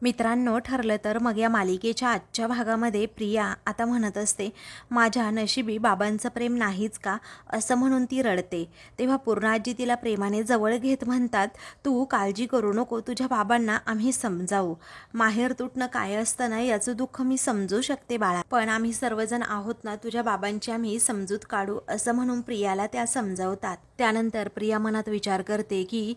मित्रांनो, ठरलं तर मग या मालिकेच्या आजच्या भागामध्ये प्रिया आता म्हणत असते, माझ्या नशिबी बाबांचं प्रेम नाहीच का, असं म्हणून ती रडते. तेव्हा पूर्णाजी तिला प्रेमाने जवळ घेत म्हणतात, तू काळजी करू नको, तुझ्या बाबांना आम्ही समजावू. माहेर तुटणं काय असतं ना, याचं दुःख मी समजू शकते बाळा, पण आम्ही सर्वजण आहोत ना, तुझ्या बाबांची आम्ही समजूत काढू, असं म्हणून प्रियाला त्या समजावतात. त्यानंतर प्रिया मनात विचार करते की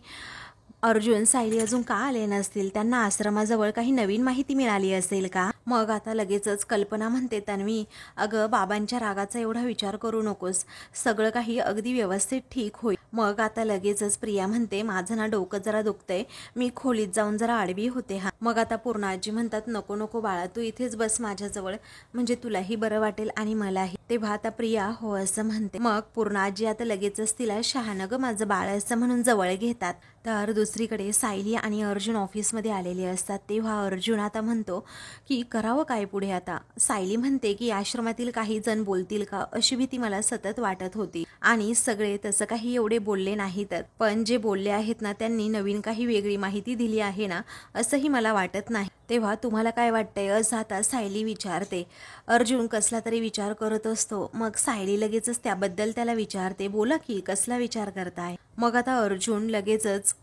अर्जुन, सायली अजून का आले नसतील, त्यांना आश्रमाजवळ काही नवीन माहिती मिळाली असेल का. मग आता लगेचच कल्पना म्हणते, तन्वी अगं, बाबांच्या रागाचा एवढा विचार करू नकोस, सगळं काही अगदी व्यवस्थित ठीक होईल. मग आता लगेचच प्रिया म्हणते, माझं ना डोकं जरा दुखतंय, मी खोलीत जाऊन जरा आडवी होते. हा मग आता पूर्णाजी म्हणतात, नको नको बाळा, तू इथेच बस माझ्याजवळ, म्हणजे तुलाही बरं वाटेल आणि मलाही. तेव्हा आता प्रिया हो असं म्हणते. मग पूर्णाजी आता लगेचच तिला शहाणं ग माझं बाळ असं म्हणून जवळ घेतात. तर दुसरीकडे सायली आणि अर्जुन ऑफिसमध्ये आलेले असतात. तेव्हा अर्जुन आता म्हणतो की करावं काय पुढे. आता सायली म्हणते की आश्रमातील काही जण बोलतील का, अशी भीती मला सतत वाटत होती, आणि सगळे तसं काही एवढे बोलले नाहीत, पण जे बोलले आहेत ना, त्यांनी नवीन काही वेगळी माहिती दिली आहे ना, असंही मला वाटत नाही. तेव्हा तुम्हाला काय वाटतंय, असं आता सायली विचारते. अर्जुन कसला तरी विचार करत असतो. मग सायली लगेचच त्याबद्दल त्याला विचारते, बोला की कसला विचार करताय. मग आता अर्जुन लगेचच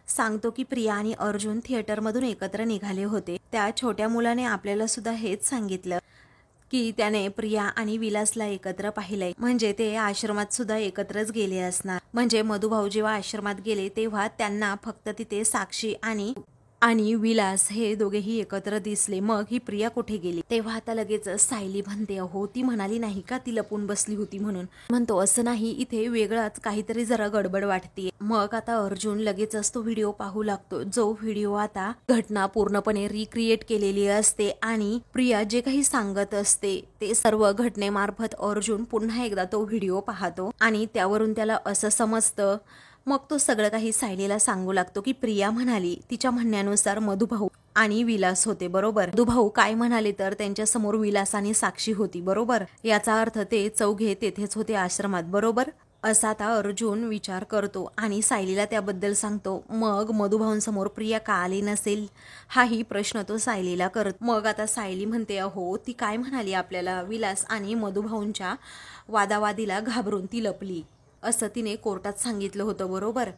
सांगतो की प्रिया आणि अर्जुन थिएटरमधून एकत्र निघाले होते. त्या छोट्या मुलाने आपल्याला सुद्धा हेच सांगितलं की त्याने प्रिया आणि विलासला एकत्र पाहिलंय, म्हणजे ते आश्रमात सुद्धा एकत्रच गेले असणार. म्हणजे मधुभाऊ जेव्हा आश्रमात गेले तेव्हा त्यांना फक्त तिथे साक्षी आणि विलास हे दोघेही एकत्र दिसले. मग ही प्रिया कुठे गेली. तेव्हा आता लगेच सायली म्हणते, हो ती म्हणाली नाही का ती लपून बसली होती म्हणून. म्हणतो असं नाही, इथे वेगळाच काहीतरी जरा गडबड वाटते. मग आता अर्जुन लगेचच तो व्हिडिओ पाहू लागतो, जो व्हिडिओ आता घटना पूर्णपणे रिक्रिएट केलेली असते, आणि प्रिया जे काही सांगत असते ते सर्व घटनेमार्फत अर्जुन पुन्हा एकदा तो व्हिडिओ पाहतो, आणि त्यावरून त्याला असं समजतं. मग तो सगळं काही सायलीला सांगू लागतो की प्रिया म्हणाली, तिच्या म्हणण्यानुसार मधुभाऊ आणि विलास होते बरोबर. मधुभाऊ काय म्हणाले तर त्यांच्या समोर विलास आणि साक्षी होती बरोबर. याचा अर्थ ते चौघे तेथेच होते आश्रमात बरोबर. असा आता अर्जुन विचार करतो आणि सायलीला त्याबद्दल सांगतो. मग मधुभाऊंसमोर प्रिया का आली नसेल, हाही प्रश्न तो सायलीला करतो. मग आता सायली म्हणते, अहो ती काय म्हणाली आपल्याला, विलास आणि मधुभाऊंच्या वादावादीला घाबरून ती लपली, असं तिने कोर्टात सांगितलं होतं बरोबर.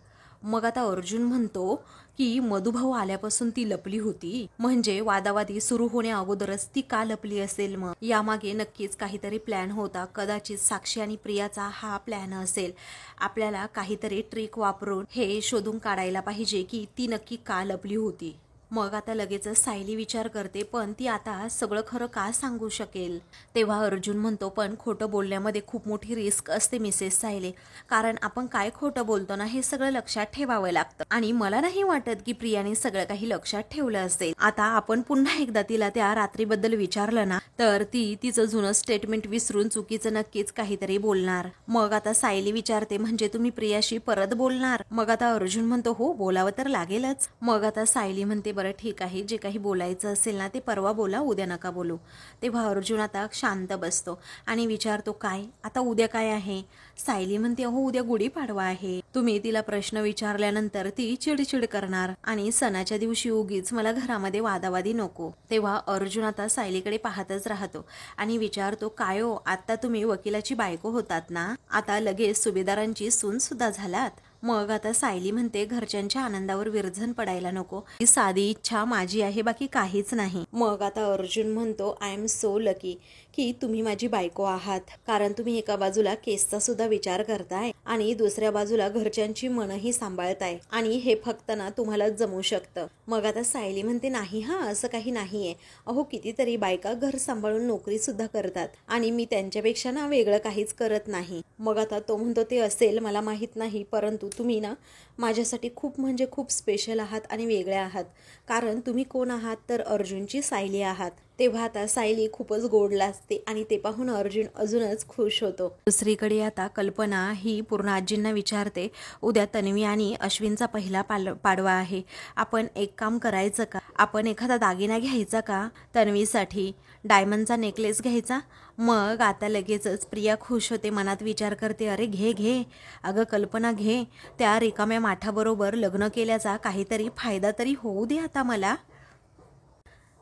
मग आता अर्जुन म्हणतो की मधुभाऊ आल्यापासून ती लपली होती, म्हणजे वादावादी सुरू होण्या अगोदरच ती का लपली असेल. मग यामागे नक्कीच काहीतरी प्लॅन होता, कदाचित साक्षी आणि प्रियाचा हा प्लॅन असेल. आपल्याला काहीतरी ट्रिक वापरून हे शोधून काढायला पाहिजे की ती नक्की का लपली होती. मग आता लगेचच सायली विचार करते, पण ती आता सगळं खरं का सांगू शकेल. तेव्हा अर्जुन म्हणतो, पण खोटं बोलण्यामध्ये खूप मोठी रिस्क असते मिसेस सायली, कारण आपण काय खोटं बोलतो ना, हे सगळं लक्षात ठेवावं लागतं, आणि मला नाही वाटत की प्रियाने सगळं काही लक्षात ठेवलं असेल. आता आपण पुन्हा एकदा तिला त्या रात्रीबद्दल विचारलं ना, तर ती तिचं जुनं स्टेटमेंट विसरून चुकीचं नक्कीच काहीतरी बोलणार. मग आता सायली विचारते, म्हणजे तुम्ही प्रियाशी परत बोलणार. मग आता अर्जुन म्हणतो, हो बोलावं तर लागेलच. मग आता सायली म्हणते, बरं ठीक आहे, जे काही बोलायचं असेल ना ते परवा बोला, उद्या नका बोलू. तेव्हा अर्जुन आता शांत बसतो आणि विचारतो, काय आता उद्या काय आहे. सायली म्हणते, अहो उद्या गुढीपाडवा आहे. तुम्ही तिला प्रश्न विचारल्यानंतर ती चिडचिड करणार, आणि सणाच्या दिवशी उगीच मला घरामध्ये वादावादी नको. तेव्हा अर्जुन आता सायलीकडे पाहतच राहतो आणि विचारतो, काय हो, आता तुम्ही वकिलाची बायको होतात ना, आता लगेच सुभेदारांची सून सुद्धा झालात. मग आता सायली म्हणते, घरच्यांच्या आनंदावर विरझन पडायला नको, ही साधी इच्छा माझी आहे, बाकी काहीच नाही. मग आता अर्जुन म्हणतो, आय एम सो लकी की तुम्ही माझी बायको आहात, कारण तुम्ही एका बाजूला केसचा सुद्धा विचार करताय आणि दुसऱ्या बाजूला घरच्यांची मनही सांभाळताय, आणि हे फक्त ना तुम्हालाच जमू शकतं. मग आता सायली म्हणते, नाही हा, असं काही नाहीये. अहो कितीतरी बायका घर सांभाळून नोकरी सुद्धा करतात, आणि मी त्यांच्यापेक्षा ना वेगळं काहीच करत नाही. मग आता तो म्हणतो, ते असेल मला माहित नाही, परंतु तुम्ही ना माझ्यासाठी खूप म्हणजे खूप स्पेशल आहात आणि वेगळे आहात, कारण तुम्ही कोण आहात तर अर्जुनची सायली आहात. तेव्हा आता सायली खूपच गोड लाजते, आणि ते पाहून अर्जुन अजूनच खुश होतो. दुसरीकडे आता कल्पना ही पूर्ण आजींना विचारते, उद्या तन्वी आणि अश्विनचा पहिला पाडवा आहे, आपण एक काम करायचं का, आपण एखादा दागिना घ्यायचा का तन्वीसाठी, डायमंडचा नेकलेस घ्यायचा. मग आता लगेचच प्रिया खुश होते, मनात विचार करते, अरे घे घे अगं कल्पना घे, त्या रिकाम्या माठाबरोबर लग्न केल्याचा काहीतरी फायदा तरी होऊ दे आता मला.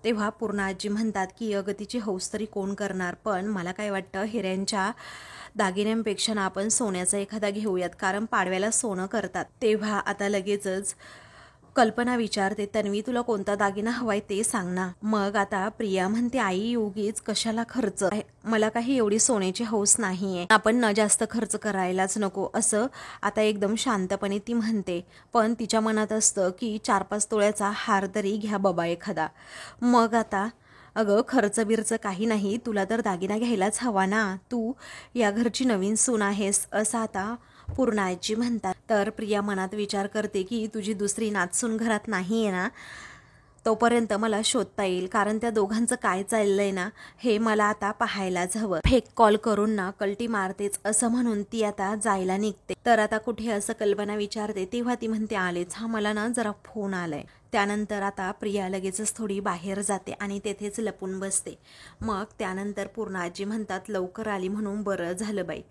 तेव्हा पूर्ण आजी म्हणतात की अगं तिची हौस तरी कोण करणार, पण मला काय वाटतं हिऱ्यांच्या दागिन्यांपेक्षा ना आपण सोन्याचा एखादा घेऊयात, कारण पाडव्याला सोनं करतात. तेव्हा आता लगेचच कल्पना विचारते, तन्वी तुला कोणता दागिना हवाय ते सांग ना. मग आता प्रिया म्हणते, आई उगीच कशाला खर्च, मला काही एवढी सोन्याची हौस नाहीये, आपण न जास्त खर्च करायलाच नको, असं आता एकदम शांतपणे ती म्हणते. पण तिच्या मनात असतं की 4-5 तोळ्याचा हार तरी घ्या बाबा एखादा. मग आता अगं खर्च बिर्च काही नाही, तुला तर दागिना घ्यायलाच हवा ना, तू या घरची नवीन सून आहेस, असं आता पूर्णाजी म्हणतात. तर प्रिया मनात विचार करते की तुझी दुसरी नातसून घरात नाही आहे ना, तोपर्यंत मला शोधता येईल, कारण त्या दोघांचं काय चाललंय ना हे मला आता पाहायलाच हवं. फेक कॉल करून ना कल्टी मारतेच, असं म्हणून ती आता जायला निघते. तर आता कुठे असं कल्पना विचारते, तेव्हा ती म्हणते आलेच, हा मला ना जरा फोन आलाय. त्यानंतर आता प्रिया लगेचच थोडी बाहेर जाते आणि तेथेच लपून बसते. मग त्यानंतर पूर्णाजी म्हणतात, लवकर आली म्हणून बरं झालं बाई.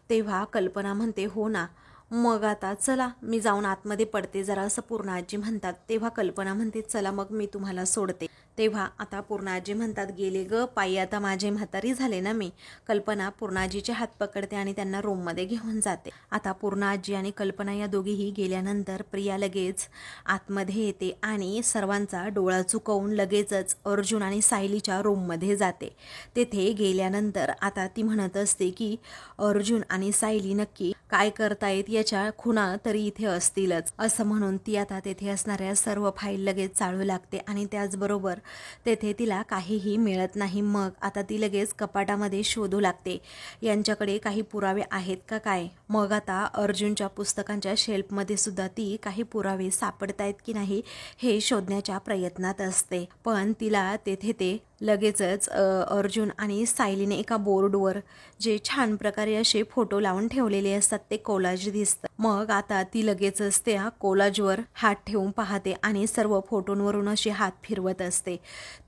तेव्हा कल्पना म्हणते, हो ना, मग आता चला मी जाऊन आतमध्ये पडते जरा, असं पूर्णाजी म्हणतात. तेव्हा कल्पना म्हणते, चला मग मी तुम्हाला सोडते. तेव्हा आता पूर्णाजी म्हणतात, गेले ग पायी, आता माझे म्हातारी झाले ना मी. कल्पना पूर्णाजीचे हात पकडते आणि त्यांना रूममध्ये घेऊन जाते. आता पूर्णाजी आणि कल्पना या दोघीही गेल्यानंतर प्रिया लगेच आतमध्ये येते आणि सर्वांचा डोळा चुकवून लगेचच अर्जुन आणि सायलीच्या रूममध्ये जाते. तेथे गेल्यानंतर आता ती म्हणत असते की अर्जुन आणि सायली नक्की काय करतायत याच्या खुणा तरी इथे असतीलच, असं म्हणून ती आता तेथे असणाऱ्या सर्व फाईल लगेच चाळू लागते आणि त्याचबरोबर तेथे तिला काहीही मिळत नाही. मग आता ती लगेच कपाटामध्ये शोधू लागते, यांच्याकडे काही पुरावे आहेत का काय. मग आता अर्जुनच्या पुस्तकांच्या शेल्फमध्ये सुद्धा ती काही पुरावे सापडतायत की नाही हे शोधण्याच्या प्रयत्नात असते. पण तिला तेथे ते लगेचच अर्जुन आणि सायलीने एका बोर्डवर जे छान प्रकारे असे फोटो लावून ठेवलेले असतात ते कोलाज दिसतं. मग आता ती लगेचच त्या कोलाजवर हात ठेवून पाहते आणि सर्व फोटोंवरून अशी हात फिरवत असते.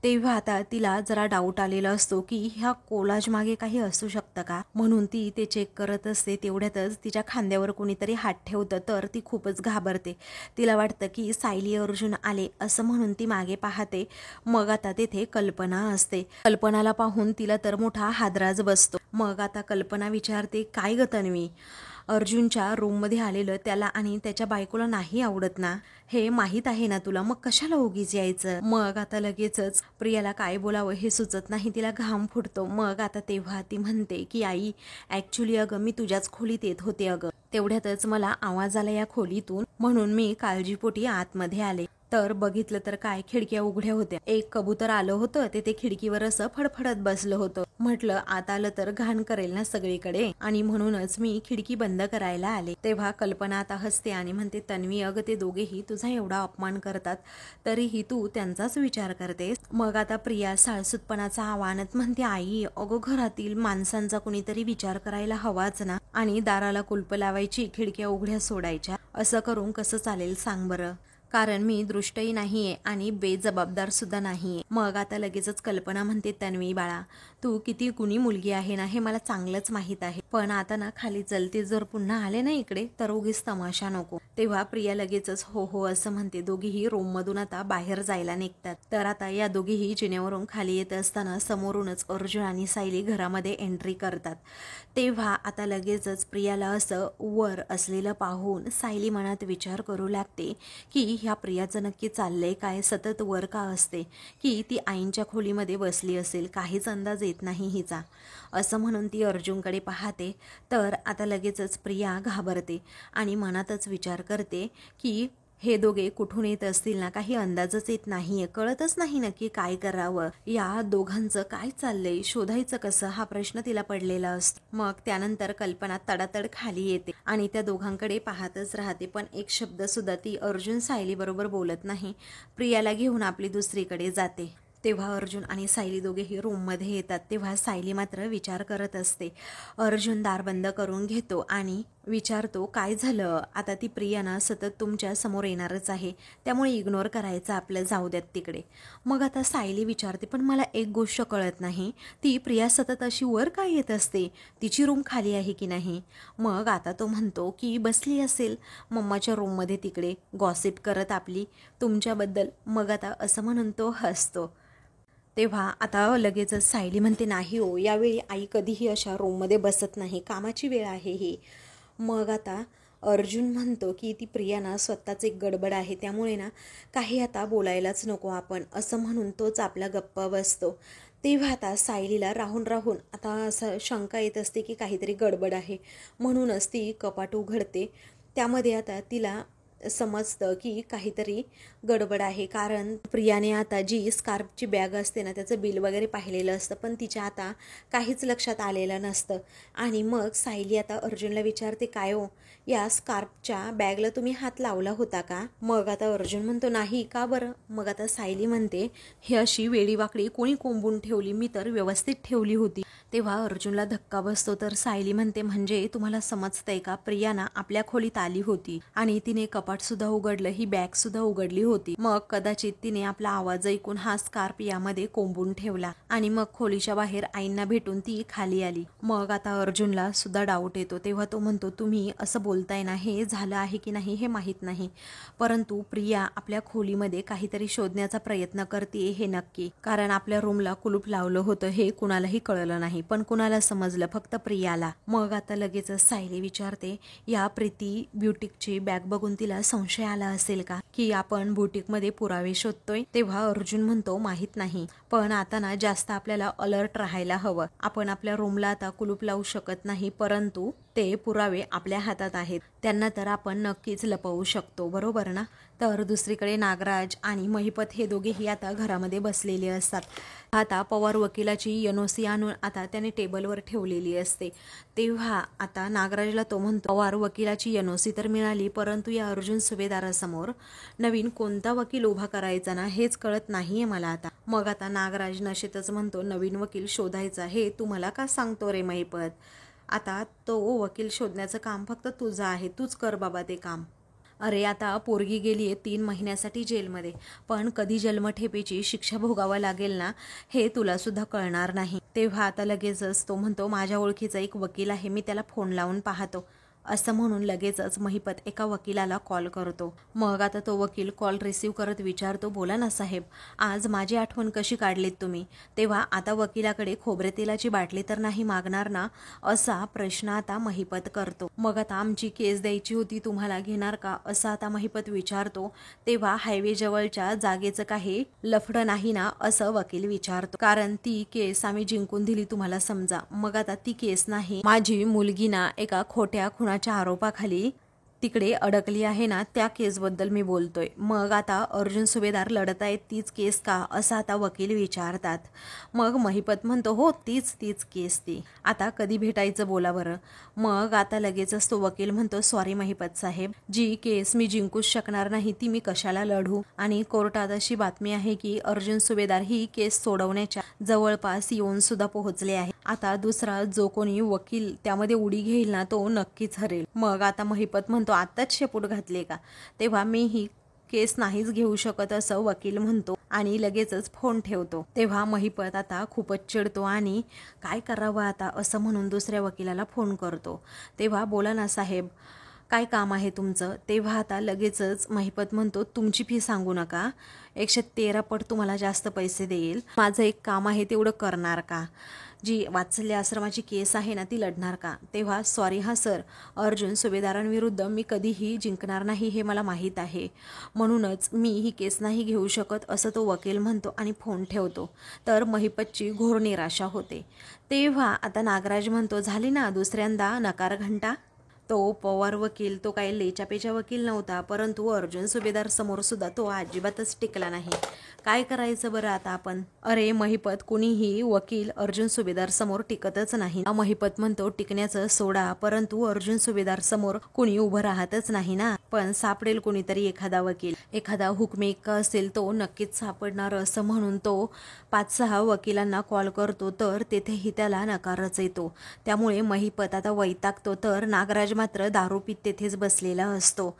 तेव्हा आता तिला जरा डाऊट आलेला असतो की ह्या कोलाज मागे काही असू शकतं का, म्हणून ती ते चेक करत असते. तेवढ्यातच तिच्या खांद्यावर कोणीतरी हात ठेवतं, तर ती खूपच घाबरते. तिला वाटतं की सायली अर्जुन आले, असं म्हणून ती मागे पाहते. मग आता तेथे कल्पना असते. कल्पनाला पाहून तिला तर मोठा हादराच बसतो. मग आता कल्पना विचारते, काय ग तन्वी, अर्जुनच्या रूममध्ये आलेलं त्याला आणि त्याच्या बायकोला नाही आवडत ना, हे माहीत आहे ना तुला, मग कशाला उगीच यायचं. मग आता लगेचच प्रियाला काय बोलावं हे सुचत नाही, तिला घाम फुटतो. मग आता तेव्हा ती म्हणते की आई ॲक्च्युली अगं मी तुझ्याच खोलीत येत होते अगं, तेवढ्यातच मला आवाज आला या खोलीतून, म्हणून मी काळजीपोटी आतमध्ये आले. तर बघितलं तर काय, खिडक्या उघड्या होत्या, एक कबूतर आलं होतं, ते खिडकीवर असं फडफडत बसलं होतं. म्हटलं आत आलं तर घाण करेल ना सगळीकडे, आणि म्हणूनच मी खिडकी बंद करायला आले. तेव्हा कल्पना आता हसते आणि म्हणते, तन्वी अगं ते दोघेही तुझा एवढा अपमान करतात तरीही तू त्यांचाच विचार करतेस. मग आता प्रिया साळसूतपणाचा आव्हानात म्हणते, आई अगं घरातील माणसांचा कुणीतरी विचार करायला हवाच ना, आणि दाराला कुलप लावायची, खिडक्या उघड्या सोडायच्या, असं करून कसं चालेल सांग बरं, कारण मी दृष्टही नाहीये आणि बेजबाबदार सुद्धा नाहीये. मग आता लगेचच कल्पना म्हणते, तन्वी बाळा तू किती गुणी मुलगी आहे ना हे मला चांगलंच माहित आहे, पण आता ना खाली चलते, जर पुन्हा आले ना इकडे तर उगीच तमाशा नको. तेव्हा प्रिया लगेचच हो हो असं म्हणते. दोघीही रूममधून आता बाहेर जायला निघतात. तर आता या दोघीही जिन्यावरून खाली येत असताना समोरूनच अर्जुन आणि सायली घरामध्ये एंट्री करतात. तेव्हा आता लगेचच प्रियाला असं वर असलेलं पाहून सायली मनात विचार करू लागते की ह्या प्रियाचं नक्की चाललंय काय, सतत वर का असते, की ती आईंच्या खोलीमध्ये बसली असेल, काहीच अंदाज येत नाही हिचा, असं म्हणून ती अर्जुनकडे पाहते. तर आता लगेचच प्रिया घाबरते आणि मनातच विचार करते की हे दोघे कुठून येत असतील ना, काही अंदाजच येत नाहीये, कळतच नाही नक्की काय करावं, या दोघांचं काय चाललंय, शोधायचं कसं, हा प्रश्न तिला पडलेला असतो. मग त्यानंतर कल्पना तडातड खाली येते आणि त्या दोघांकडे पाहतच राहते, पण एक शब्द सुद्धा ती अर्जुन सायली बरोबर बोलत नाही. प्रियाला घेऊन आपली दुसरीकडे जाते. तेव्हा अर्जुन आणि सायली दोघेही रूममध्ये येतात. तेव्हा सायली मात्र विचार करत असते. अर्जुन दार बंद करून घेतो आणि विचारतो, काय झालं, आता ती प्रिया ना सतत तुमच्या समोर येणारच आहे, त्यामुळे इग्नोर करायचं आपलं, जाऊ द्यात तिकडे. मग आता सायली विचारते, पण मला एक गोष्ट कळत नाही, ती प्रिया सतत अशी वर काय येत असते, तिची रूम खाली आहे की नाही. मग आता तो म्हणतो की बसली असेल मम्माच्या रूममध्ये तिकडे गॉसिप करत आपली तुमच्याबद्दल. मग आता असं म्हणून तो हसतो. तेव्हा आता लगेचच सायली म्हणते, नाही हो, यावेळी आई कधीही अशा रूममध्ये बसत नाही, कामाची वेळ आहे ही. मग आता अर्जुन म्हणतो की ती प्रिया ना स्वतःच एक गडबड आहे, त्यामुळे ना काही आता बोलायलाच नको आपण, असं म्हणून तोच आपला गप्पा बसतो. तेव्हा आता सायलीला राहून राहून आता असं शंका येत असते की काहीतरी गडबड आहे, म्हणूनच ती कपाट उघडते. त्यामध्ये आता तिला समजतं की काहीतरी गडबड आहे, कारण प्रियाने आता जी स्कार्फची बॅग असते ना त्याचं बिल वगैरे पाहिलेलं असतं, पण तिच्या आता काहीच लक्षात आलेलं नसतं. आणि मग सायली आता अर्जुनला विचारते, काय हो, या स्कार्फच्या बॅगला तुम्ही हात लावला होता का? मग आता अर्जुन म्हणतो, नाही, का बरं? मग आता सायली म्हणते, ही अशी वेडीवाकडी कोणी कोंबून ठेवली, मी तर व्यवस्थित ठेवली होती. तेव्हा अर्जुनला धक्का बसतो. तर सायली म्हणते, म्हणजे तुम्हाला समजतंय का, प्रिया ना आपल्या खोलीत आली होती आणि तिने कपाट सुद्धा उघडलं, ही बॅग सुद्धा उघडली होती. मग कदाचित तिने आपला आवाज ऐकून हा स्कार्फ यामध्ये कोंबून ठेवला आणि मग खोलीच्या बाहेर आईंना भेटून ती खाली आली. मग आता अर्जुनला सुद्धा डाऊट येतो. तेव्हा तो म्हणतो, तुम्ही असं बोलताय ना, हे झालं आहे की नाही हे माहीत नाही, परंतु प्रिया आपल्या खोलीमध्ये काहीतरी शोधण्याचा प्रयत्न करते हे नक्की, कारण आपल्या रूमला कुलूप लावलं होतं हे कुणालाही कळलं नाही, पण कुणाला समजलं, फक्त प्रियाला. मग आता लगेचच सायली विचारते, या प्रीती ब्युटिकची बॅग बघून तिला संशय आला असेल का, की आपण बुटीकमध्ये पुरावे शोधतोय? तेव्हा अर्जुन म्हणतो, माहित नाही, पण आता ना जास्त आपल्याला अलर्ट राहायला हवं. आपण आपल्या रूमला आता कुलूप लावू शकत नाही, परंतु ते पुरावे आपल्या हातात आहेत, त्यांना तर आपण नक्कीच लपवू शकतो, बरोबर ना? तर दुसरीकडे नागराज आणि महिपत हे दोघेही आता घरामध्ये बसलेले असतात. आता पवार वकिलाची एनओसी आणून आता त्याने टेबलवर ठेवलेली असते. तेव्हा आता नागराजला तो म्हणतो, पवार वकिलाची एनओसी तर मिळाली, परंतु या अर्जुन सुभेदारासमोर नवीन कोणता वकील उभा करायचा ना हेच कळत नाहीये मला आता. मग आता नागराज नशेतच म्हणतो, नवीन वकील शोधायचा हे तू मला का सांगतो रे महिपत? आता तो वकील शोधण्याचं काम फक्त तुझं आहे, तूच कर बाबा ते काम. अरे आता पोरगी गेली आहे 3 महिन्यासाठी जेलमध्ये, पण कधी जन्मठेपेची शिक्षा भोगावं लागेल ना हे तुला सुद्धा कळणार नाही. तेव्हा आता लगेचच तो म्हणतो, माझ्या ओळखीचा एक वकील आहे, मी त्याला फोन लावून पाहतो, असं म्हणून लगेचच महिपत एका वकिलाला कॉल करतो. मग आता तो वकील कॉल रिसीव्ह करत विचारतो, बोला ना साहेब, आज माझी आठवण कशी काढलीत तुम्ही? तेव्हा आता वकिलाकडे खोबरे तेलाची बाटली तर नाही मागणार ना, असा प्रश्न आता महिपत करतो. मग आता आमची केस द्यायची होती, तुम्हाला घेणार का, असं आता महिपत विचारतो. तेव्हा हायवे जवळच्या जागेचं काही लफडं नाही ना, असं वकील विचारतो, कारण ती केस आम्ही जिंकून दिली तुम्हाला समजा. मग आता ती केस नाही, माझी मुलगी ना एका खोट्या खुनाच्या आरोपाखाली तिकडे अडकली आहे ना, त्या केसबद्दल मी बोलतोय. मग आता अर्जुन सुभेदार लढत आहेत तीच केस का, असं आता वकील विचारतात. मग महिपत म्हणतो, हो तीच केस ती, आता कधी भेटायचं बोला बरं. मग आता लगेचच तो वकील म्हणतो, सॉरी महिपत साहेब, जी केस मी जिंकूच शकणार नाही ती मी कशाला लढू, आणि कोर्टात अशी बातमी आहे की अर्जुन सुभेदार ही केस सोडवण्याच्या जवळपास येऊन सुद्धा पोहोचले आहे. आता दुसरा जो कोणी वकील त्यामध्ये उडी घेईल ना तो नक्कीच हरेल. मग आता महिपत म्हणतो, आत्ताच शेपूट घातले का? तेव्हा मी ही केस नाहीच घेऊ शकत, असं वकील म्हणतो आणि लगेचच फोन ठेवतो. तेव्हा महिपत आता खूपच चिडतो आणि काय करावं आता असं म्हणून दुसऱ्या वकिलाला फोन करतो. तेव्हा बोला ना साहेब, काय काम आहे तुमचं? तेव्हा आता लगेचच महिपत म्हणतो, तुमची फी सांगू नका, 113 पट तुम्हाला जास्त पैसे देईल, माझं एक काम आहे तेवढं करणार का? जी वात्सल्य आश्रमाची केस आहे ना ती लढणार का? तेव्हा सॉरी हा सर, अर्जुन सुभेदारांविरुद्ध मी कधीही जिंकणार नाही हे मला माहीत आहे, म्हणूनच मी ही केस नाही घेऊ शकत, असं तो वकील म्हणतो आणि फोन ठेवतो. तर महिपतची घोर निराशा होते. तेव्हा आता नागराज म्हणतो, झाली ना दुसऱ्यांदा नकार घंटा? तो पवार वकील तो काही लेचापेचा वकील नव्हता, परंतु अर्जुन सुभेदार समोर सुद्धा तो अजिबातच टिकला नाही. काय करायचं बरं आता आपण? अरे महिपत, कुणीही वकील अर्जुन सुभेदार समोर टिकतच नाही. महिपत म्हणतो, टिकण्याचं सोडा, परंतु अर्जुन सुभेदार समोर कुणी उभं राहतच नाही ना, पण सापडेल कोणीतरी एखादा वकील, एखादा हुकमेक असेल तो नक्कीच सापडणार, असं म्हणून तो 5-6 वकिलांना कॉल करतो, तर तेथेही त्याला नकारच येतो. त्यामुळे महिपत आता वैतागतो. तर नागराज मात्र दारू पीत तेथेच बसलेला असतो.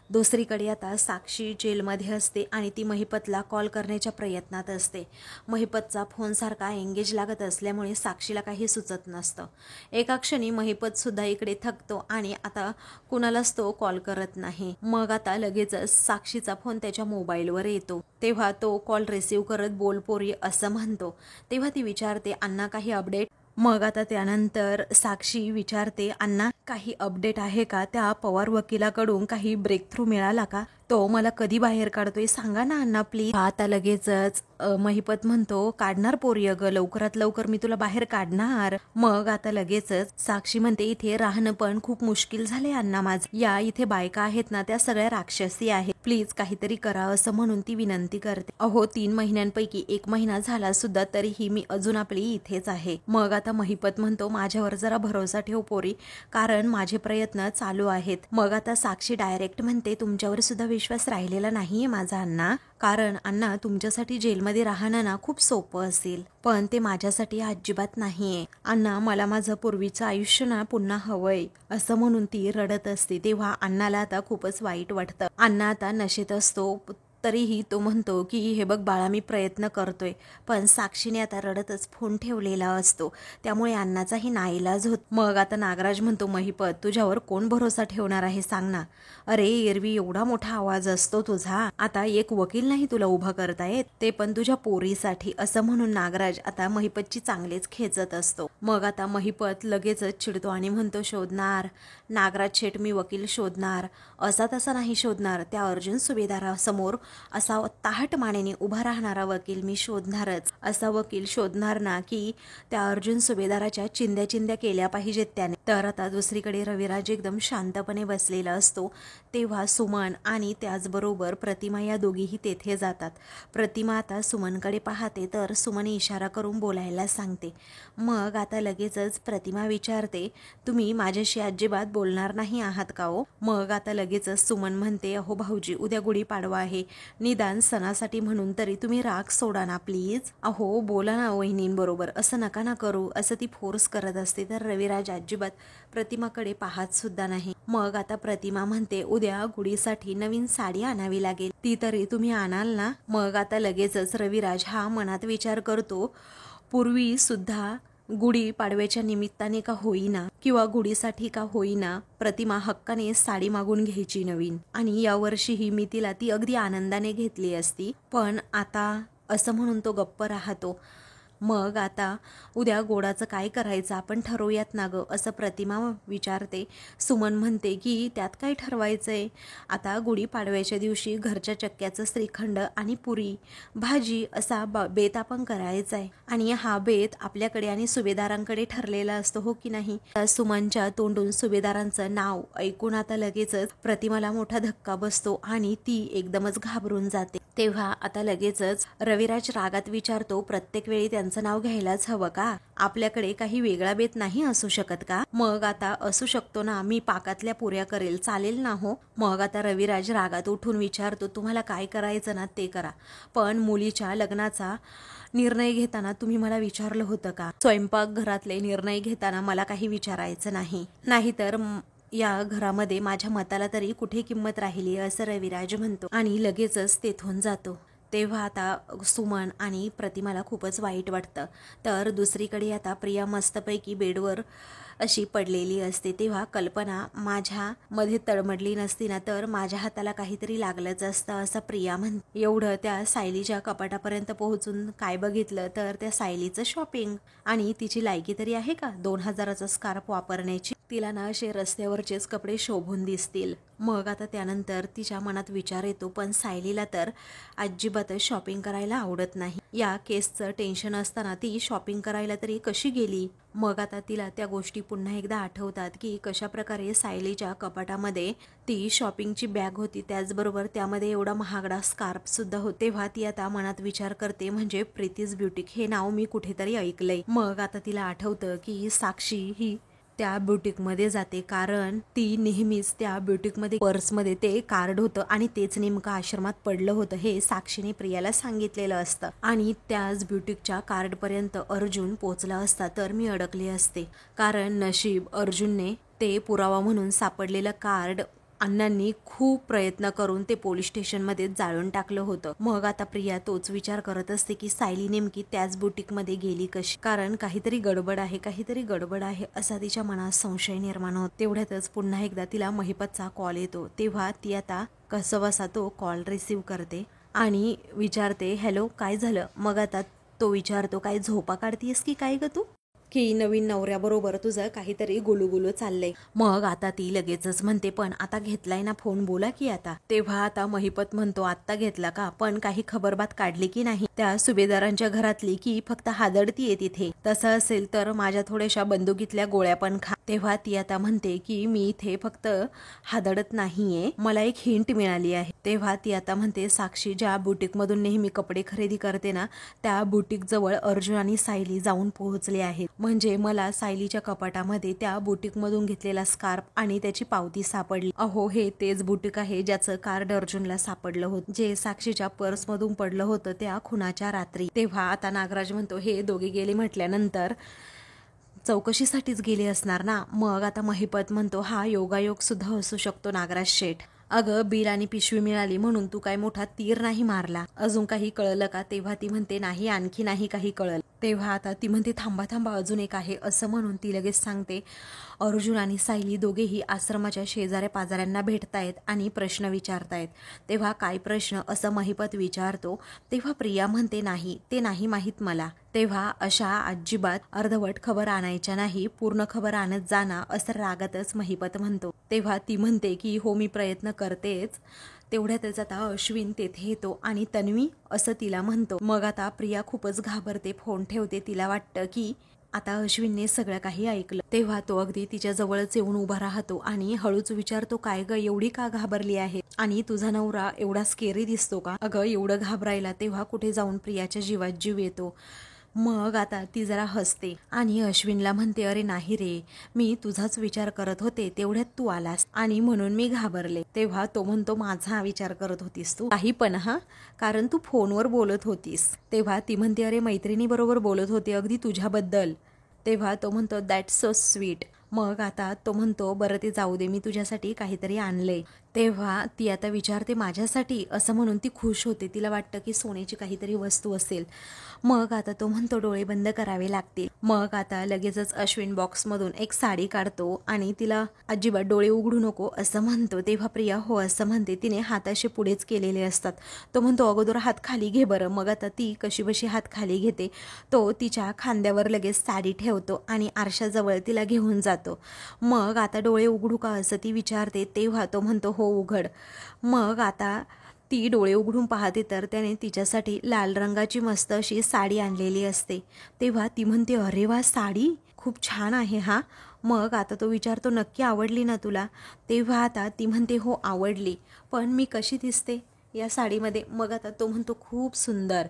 दुसरीकडे आता साक्षी जेलमध्ये असते आणि ती महिपतला कॉल करण्याच्या प्रयत्नात असते. महिपतचा फोन सारखा एंगेज लागत असल्यामुळे साक्षीला काही सुचत नसतं. एका क्षणी महिपत सुद्धा इकडे थकतो आणि आता कुणालाच तो कॉल करत नाही. मग आता लगेचच साक्षीचा फोन त्याच्या मोबाईलवर येतो. तेव्हा तो कॉल रिसीव्ह करत बोल पोरी असं म्हणतो. तेव्हा ती विचारते अण्णा काही अपडेट. मग आता त्यानंतर साक्षी विचारते अण्णा काही अपडेट आहे का? त्या पवार वकिलाकडून काही ब्रेक थ्रू मिळाला का? तो मला कधी बाहेर काढतोय सांगा ना अण्णा प्लीज. आता लगेचच महिपत म्हणतो काढणार पोरी ग, लवकरात लवकर मी तुला बाहेर काढणार. मग आता लगेचच साक्षी म्हणते इथे राहणं पण खूप मुश्किल झाले अण्णा माझं. या इथे बायका आहेत ना त्या सगळ्या राक्षसी आहेत, प्लीज काहीतरी करा असं म्हणून ती विनंती करते. अहो 3 महिन्यांपैकी 1 महिना झाला सुद्धा तरीही मी अजून आपली इथेच आहे. मग आता महिपत म्हणतो माझ्यावर जरा भरोसा ठेव पोरी, कारण माझे प्रयत्न चालू आहेत. मग आता साक्षी डायरेक्ट म्हणते तुमच्यावर सुद्धा विश्वास राहिलेला नाहीये माझा अण्णा, कारण अण्णा तुमच्यासाठी जेलमध्ये राहणं ना खूप सोपं असेल, पण ते माझ्यासाठी अजिबात नाहीये अण्णा. मला माझं पूर्वीचं आयुष्य ना पुन्हा हवंय असं म्हणून ती रडत असते. तेव्हा अण्णाला आता खूपच वाईट वाटतं. अण्णा आता नशेत असतो तरीही तो म्हणतो की हे बघ बाळा मी प्रयत्न करतोय, पण साक्षीने आता रडतच फोन ठेवलेला असतो. त्यामुळे अण्णाचाही नाईलाज होत. मग आता नागराज म्हणतो महिपत तुझ्यावर कोण भरोसा ठेवणार आहे सांग ना. अरे एरवी एवढा मोठा आवाज असतो तुझा, आता एक वकील नाही तुला उभा करता येत, ते पण तुझ्या पोरीसाठी असं म्हणून नागराज आता महिपतची चांगलेच खेचत असतो. मग आता महिपत लगेचच चिडतो आणि म्हणतो शोधणार नागराज शेठ, मी वकील शोधणार, असा तसा नाही शोधणार, त्या अर्जुन सुभेदारासमोर असा ताहट मानेने उभा राहणारा वकील मी शोधणारच. असा वकील शोधणार ना की त्या अर्जुन सुभेदाराच्या चिंध्या चिंध्या केल्या पाहिजेत त्याने. तर आता दुसरीकडे रविराज एकदम शांतपणे बसलेला असतो. तेव्हा सुमन आणि त्याचबरोबर प्रतिमा या दोघीही तेथे जातात. प्रतिमा आता सुमनकडे पाहते तर सुमन इशारा करून बोलायला सांगते. मग आता लगेचच प्रतिमा विचारते तुम्ही माझ्याशी अजिबात बोलणार नाही आहात का हो? मग आता लगेचच सुमन म्हणते अहो भाऊजी उद्या गुढीपाडवा आहे, निदान सणासाठी म्हणून तरी तुम्ही राग सोडा ना प्लीज. अहो बोला ना वहिनींबरोबर, असं नका ना करू असं ती फोर्स करत असते. तर रविराज अजिबात प्रतिमाकडे पाहत सुद्धा नाही. मग आता प्रतिमा म्हणते उद्या गुढीसाठी नवीन साडी आणावी लागेल, ती तरी तुम्ही आणाल ना? मग आता लगेचच रविराज हा मनात विचार करतो पूर्वी सुद्धा गुढी पाडव्याच्या निमित्ताने का होईना किंवा गुढीसाठी का होईना प्रतिमा हक्काने साडी मागून घ्यायची नवीन, आणि यावर्षीही मी तिला ती अगदी आनंदाने घेतली असती, पण आता असं म्हणून तो गप्प राहतो. मग आता उद्या गोडाचं काय करायचं आपण ठरवूयात ना गं असं प्रतिमा विचारते. सुमन म्हणते की त्यात काय ठरवायचंय, आता गुढीपाडव्याच्या दिवशी घरच्या चक्क्याचं श्रीखंड आणि पुरी भाजी असा बेत आपण करायचा आहे, आणि हा बेत आपल्याकडे आणि सुभेदारांकडे ठरलेला असतो हो की नाही. सुमनच्या तोंडून सुभेदारांचं नाव ऐकून आता लगेचच प्रतिमाला मोठा धक्का बसतो आणि ती एकदमच घाबरून जाते. तेव्हा आता लगेचच रविराज रागात विचारतो प्रत्येक वेळी त्यांचं नाव घ्यायलाच हवं का? आपल्याकडे काही वेगळा बेत नाही असू शकत का? मग आता असू शकतो ना, मी पाकातल्या पुऱ्या करेल चालेल ना हो? मग आता रविराज रागात उठून विचारतो तुम्हाला काय करायचं ना ते करा, पण मुलीच्या लग्नाचा निर्णय घेताना तुम्ही मला विचारलं होतं का? स्वयंपाकघरातले निर्णय घेताना मला काही विचारायचं नाही, नाहीतर या घरामध्ये माझ्या मताला तरी कुठे किंमत राहिली असं रविराज म्हणतो आणि लगेचच तेथून जातो. तेव्हा आता सुमन आणि प्रतिमाला खूपच वाईट वाटतं. तर दुसरीकडे आता प्रिया मस्तपैकी बेडवर अशी पडलेली असते. तेव्हा कल्पना माझ्या मध्ये तळमडली नसती ना तर माझ्या हाताला काहीतरी लागलंच असतं असं प्रिया म्हणते. एवढं त्या सायलीच्या कपाटापर्यंत पोहोचून काय बघितलं तर त्या सायलीचं शॉपिंग, आणि तिची लायकी तरी आहे का 2000चा स्कार्फ वापरण्याची? तिला ना असे रस्त्यावरचेच कपडे शोभून दिसतील. मग आता त्यानंतर तिच्या मनात विचार येतो पण सायलीला तर अजिबातच शॉपिंग करायला आवडत नाही. या केसचं टेन्शन असताना ती शॉपिंग करायला तरी कशी गेली? मग आता तिला त्या गोष्टी पुन्हा एकदा आठवतात की कशा प्रकारे सायलीच्या कपाटामध्ये ती शॉपिंगची बॅग होती, त्याचबरोबर त्यामध्ये एवढा महागडा स्कार्फ सुद्धा होता. तेव्हा ती आता मनात विचार करते म्हणजे प्रीतीज ब्युटिक हे नाव मी कुठेतरी ऐकलंय. मग आता तिला आठवतं की साक्षी ही त्या ब्युटिकमध्ये जाते, कारण ती नेहमीच त्या ब्युटिकमध्ये पर्समध्ये ते कार्ड होतं आणि तेच नेमकं आश्रमात पडलं होतं हे साक्षीने प्रियाला सांगितलेलं असतं, आणि त्याच ब्युटिकच्या कार्डपर्यंत अर्जुन पोचला असता तर मी अडकले असते, कारण नशीब अर्जुनने ते पुरावा म्हणून सापडलेलं कार्ड अण्णांनी खूप प्रयत्न करून ते पोलीस स्टेशनमध्ये जाळून टाकलं होतं. मग आता प्रिया तोच विचार करत असते की सायली नेमकी त्याच बुटीकमध्ये गेली कशी, कारण काहीतरी गडबड आहे असा तिच्या मनात संशय निर्माण होत. तेवढ्यातच पुन्हा एकदा तिला महिपतचा कॉल येतो. तेव्हा ती आता कसंबसा तो कॉल रिसीव्ह करते आणि विचारते, हॅलो, काय झालं? मग आता तो विचारतो, काय झोपा काढतीयस की काय ग तू, की नवीन नवऱ्याबरोबर तुझं काहीतरी गुलुगुलू चाललंय? मग आता ती लगेचच म्हणते, पण आता घेतलाय ना फोन, बोला की आता. तेव्हा आता महिपत म्हणतो, आत्ता घेतला का, पण काही खबरबात काढली की नाही त्या सुभेदारांच्या घरातली, की फक्त हादडतीये तिथे? तसं असेल तर माझ्या थोड्याशा बंदुकीतल्या गोळ्या पण खा. तेव्हा ती आता म्हणते की मी इथे फक्त हादडत नाहीये, मला एक हिंट मिळाली आहे. तेव्हा ती आता म्हणते, साक्षी ज्या बुटीक मधून नेहमी कपडे खरेदी करते ना, त्या बुटीक जवळ अर्जुन आणि सायली जाऊन पोहोचले आहेत. म्हणजे मला सायलीच्या कपाटामध्ये त्या बुटीक मधून घेतलेला स्कार्फ आणि त्याची पावती सापडली. अहो, हे तेच बुटीक आहे ज्याचं कार्ड अर्जुनला सापडलं होतं, जे साक्षीच्या पर्स मधून पडलं होतं त्या खुनाच्या रात्री. तेव्हा आता नागराज म्हणतो, हे दोघे गेले म्हटल्यानंतर चौकशीसाठीच गेले असणार ना. मग आता महिपत म्हणतो, हा योगायोग सुद्धा असू शकतो नागराज शेठ. अगं, बिल आणि पिशवी मिळाली म्हणून तू काय मोठा तीर नाही मारला. अजून काही कळलं का? तेव्हा ती म्हणते, नाही, आणखी नाही काही कळलं. तेव्हा आता ती म्हणते, थांबा अजून एक आहे. असं म्हणून ती लगेच सांगते, अर्जुन आणि सायली दोघेही आश्रमाच्या शेजाऱ्या पाजाऱ्यांना भेटतायत आणि प्रश्न विचारतायत. तेव्हा काय प्रश्न, असं महिपत विचारतो. तेव्हा प्रिया म्हणते, नाही, ते नाही माहीत मला. तेव्हा अशा अजिबात अर्धवट खबर आणायच्या नाही, पूर्ण खबर आणत जाना, असं रागातच महिपत म्हणतो. तेव्हा ती म्हणते की हो, मी प्रयत्न करतेच. तेवढ्यातच आता अश्विन तेथे येतो आणि तन्वी, असं तिला म्हणतो. मग आता प्रिया खूपच घाबरते, फोन ठेवते. तिला वाटतं की आता अश्विनने सगळं काही ऐकलं. तेव्हा तो अगदी तिच्या जवळच येऊन उभा राहतो आणि हळूच विचारतो, काय ग, एवढी का घाबरली आहे? आणि तुझा नवरा एवढा स्केरी दिसतो का? अगं, एवढं घाबरायला तेव्हा कुठे जाऊन प्रियाच्या जीवात जीव येतो. मग आता ती जरा हसते आणि अश्विनला म्हणते, अरे नाही रे, मी तुझाच विचार करत होते, तेवढ्यात तू आलास आणि म्हणून मी घाबरले. तेव्हा तो म्हणतो, माझा विचार करत होतीस तू? काही पण हा, कारण तू फोनवर बोलत होतीस. तेव्हा ती म्हणते, अरे मैत्रिणी बरोबर बोलत होते, अगदी तुझ्याबद्दल. तेव्हा तो म्हणतो, दॅट्स सो स्वीट. मग आता तो म्हणतो, बरं ते जाऊ दे, मी तुझ्यासाठी काहीतरी आणलंय. तेव्हा ती आता विचारते, माझ्यासाठी? असं म्हणून ती खुश होते. तिला वाटतं की सोन्याची काहीतरी वस्तू असेल. मग आता तो म्हणतो, डोळे बंद करावे लागतील. मग आता लगेचच अश्विन बॉक्समधून एक साडी काढतो आणि तिला अजिबात डोळे उघडू नको असं म्हणतो. तेव्हा प्रिया हो असं म्हणते. तिने हात असे पुढेच केलेले असतात. तो म्हणतो, अगोदर हात खाली घे बरं. मग आता ती कशीबशी हात खाली घेते. तो तिच्या खांद्यावर लगेच साडी ठेवतो आणि आरशाजवळ तिला घेऊन जातो. मग आता डोळे उघडू का असं ती विचारते. तेव्हा तो म्हणतो, हो उघड. मग आता ती डोळे उघडून पाहते तर त्याने तिच्यासाठी लाल रंगाची मस्त अशी साडी आणलेली असते. तेव्हा ती म्हणते, अरे वा, साडी खूप छान आहे हा. मग आता तो विचारतो, नक्की आवडली ना तुला? तेव्हा आता ती म्हणते, हो आवडली, पण मी कशी दिसते या साडीमध्ये? मग आता तो म्हणतो, खूप सुंदर.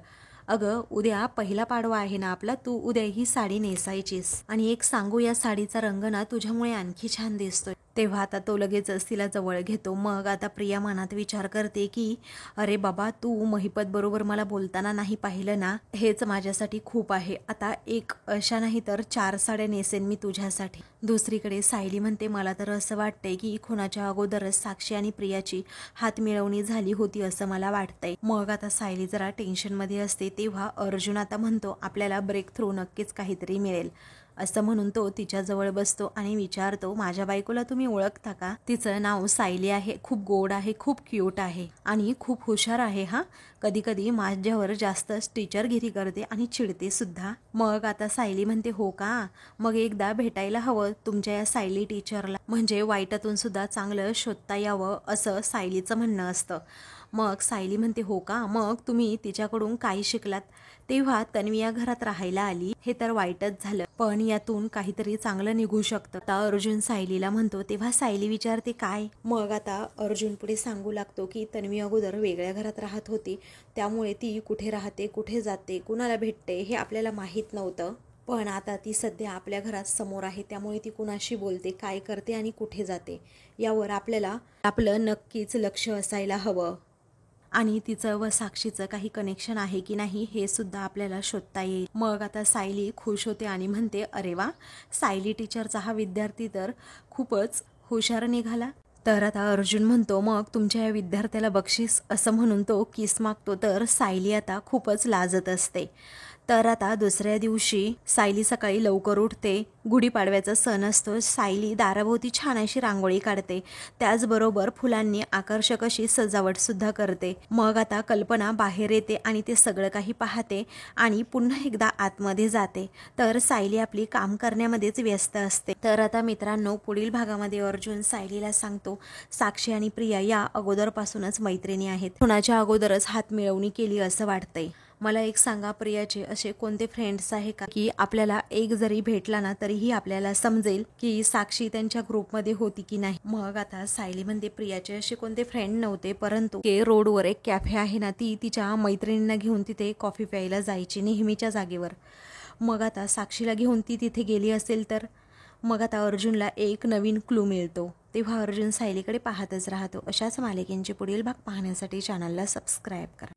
अगं, उद्या पहिला पाडवा आहे ना आपला, तू उद्या ही साडी नेसायचीस. आणि एक सांगू, या साडीचा रंग ना तुझ्यामुळे आणखी छान दिसतोय. तेव्हा आता तो लगेचच तिला जवळ घेतो. मग आता प्रिया मनात विचार करते की अरे बाबा, तू महिपत बरोबर मला बोलताना नाही पाहिलं ना, हेच माझ्यासाठी खूप आहे. आता एक अशा नाही तर 4 साड्या नेसेन मी तुझ्यासाठी. दुसरीकडे सायली म्हणते, मला तर असं वाटतंय की खुनाच्या अगोदरच साक्षी आणि प्रियाची हात मिळवणी झाली होती असं मला वाटतंय. मग आता सायली जरा टेन्शनमध्ये असते. तेव्हा अर्जुन आता म्हणतो, आपल्याला ब्रेक थ्रू नक्कीच काहीतरी मिळेल. असं म्हणून तो तिच्याजवळ बसतो आणि विचारतो, माझ्या बायकोला तुम्ही ओळखता का? तिचं नाव सायली आहे, खूप गोड आहे, खूप क्यूट आहे आणि खूप हुशार आहे हा. कधी कधी माझ्यावर जास्त टीचरगिरी करते आणि चिडते सुद्धा. मग आता सायली म्हणते, हो का? मग एकदा भेटायला हवं तुमच्या या सायली टीचरला, म्हणजे वाईटातून सुद्धा चांगलं शोधता यावं असं सायलीचं म्हणणं असतं. मग सायली म्हणते, हो का? मग तुम्ही तिच्याकडून काय शिकलात? तेव्हा तन्वी या घरात राहायला आली, हे तर वाईटच झालं, पण यातून काहीतरी चांगलं निघू शकतं. आता अर्जुन सायलीला म्हणतो. तेव्हा सायली विचारते, काय? मग आता अर्जुन पुढे सांगू लागतो की तन्वी अगोदर वेगळ्या घरात राहत होती, त्यामुळे ती कुठे राहते, कुठे जाते, कुणाला भेटते हे आपल्याला माहीत नव्हतं. पण आता ती सध्या आपल्या घरात समोर आहे, त्यामुळे ती कुणाशी बोलते, काय करते आणि कुठे जाते यावर आपलं नक्कीच लक्ष असायला हवं. आणि तिचं व साक्षीचं काही कनेक्शन आहे की नाही हे सुद्धा आपल्याला शोधता येईल. मग आता सायली खुश होते आणि म्हणते, अरे वा, सायली टीचरचा हा विद्यार्थी तर खूपच हुशार निघाला. तर आता अर्जुन म्हणतो, मग तुमच्या या विद्यार्थ्याला बक्षीस, असं म्हणून तो किस मागतो. तर सायली आता खूपच लाजत असते. तर आता दुसऱ्या दिवशी सायली सकाळी लवकर उठते. गुढीपाडव्याचा सण असतो. सायली दाराभोवती छान अशी रांगोळी काढते. त्याचबरोबर फुलांनी आकर्षक अशी सजावटसुद्धा करते. मग आता कल्पना बाहेर येते आणि ते सगळं काही पाहते आणि पुन्हा एकदा आतमध्ये जाते. तर सायली आपली काम करण्यामध्येच व्यस्त असते. तर आता मित्रांनो, पुढील भागामध्ये अर्जुन सायलीला सांगतो, साक्षी आणि प्रिया या अगोदरपासूनच मैत्रिणी आहेत. कुणाच्या अगोदरच हात मिळवणी केली असं वाटतंय. मला एक सांगा, प्रियाचे असे कोणते फ्रेंड्स आहे का की आपल्याला एक जरी भेटला ना तरीही आपल्याला समजेल की साक्षी त्यांच्या ग्रुपमध्ये होती की नाही. मग आता सायली म्हणते, प्रियाचे असे कोणते फ्रेंड नव्हते, परंतु के रोडवर एक कॅफे आहे ना, ती तिच्या मैत्रिणींना घेऊन तिथे कॉफी प्यायला जायची नेहमीच्या जागेवर. मग आता साक्षीला घेऊन ती तिथे गेली असेल तर मग आता अर्जुनला एक नवीन क्लू मिळतो. तेव्हा अर्जुन सायलीकडे पाहतच राहतो. अशाच मालिकेंचे पुढील भाग पाहण्यासाठी चॅनलला सबस्क्राईब करा.